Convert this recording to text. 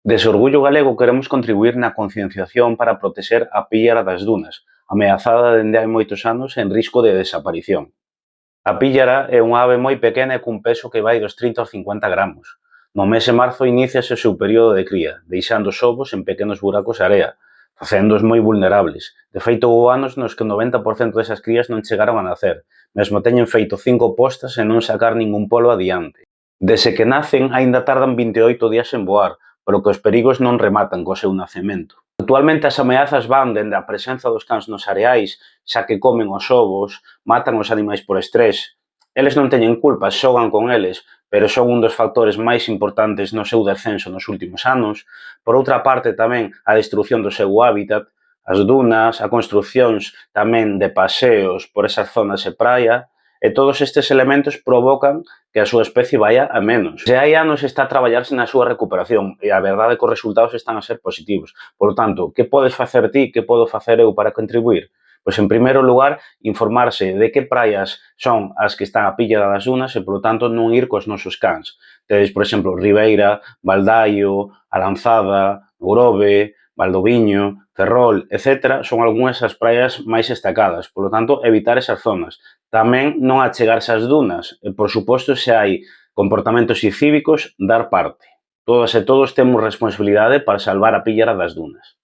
Desde Orgullo Galego queremos contribuír na concienciación para protexer a píllara das dunas, ameazada dende hai moitos anos en risco de desaparición. A píllara é unha ave moi pequena e cun peso que vai dos 30 aos 50 gramos. No mes de marzo iníciase o seu período de cría, deixando os ovos en pequenos buracos de area, facéndoos moi vulnerables. De feito, houbo anos nos que o 90% desas crías non chegaron a nacer, mesmo teñen feito 5 postas e non sacar ningún polo adiante. Desde que nacen, aínda tardan 28 días en voar, pero que os perigos non rematan co seu nacemento. Actualmente as ameazas van dende a presenza dos cans nos areais, xa que comen os ovos, matan os animais por estrés. Eles non teñen culpa, xogan con eles, pero son un dos factores máis importantes no seu descenso nos últimos anos. Por outra parte, tamén a destrucción do seu hábitat, as dunas, a construcións tamén de paseos por esas zonas de praia, e todos estes elementos provocan que a súa especie vaia a menos. Se hai anos está a traballarse na súa recuperación e a verdade é que os resultados están a ser positivos. Por tanto, que podes facer ti, que podo facer eu para contribuir? Pois, en primeiro lugar, informarse de que praias son as que están a píllara das dunas e, polo tanto, non ir cos nosos cans. Tedes, por exemplo, Ribeira, Baldaio, A Lanzada, Grove, Valdoviño, Ferrol, etc. son algunhas das praias máis destacadas. Polo tanto, evitar esas zonas. Tamén non achegarse ás dunas e, por suposto, se hai comportamentos incívicos, dar parte. Todas e todos temos responsabilidade para salvar a píllara das dunas.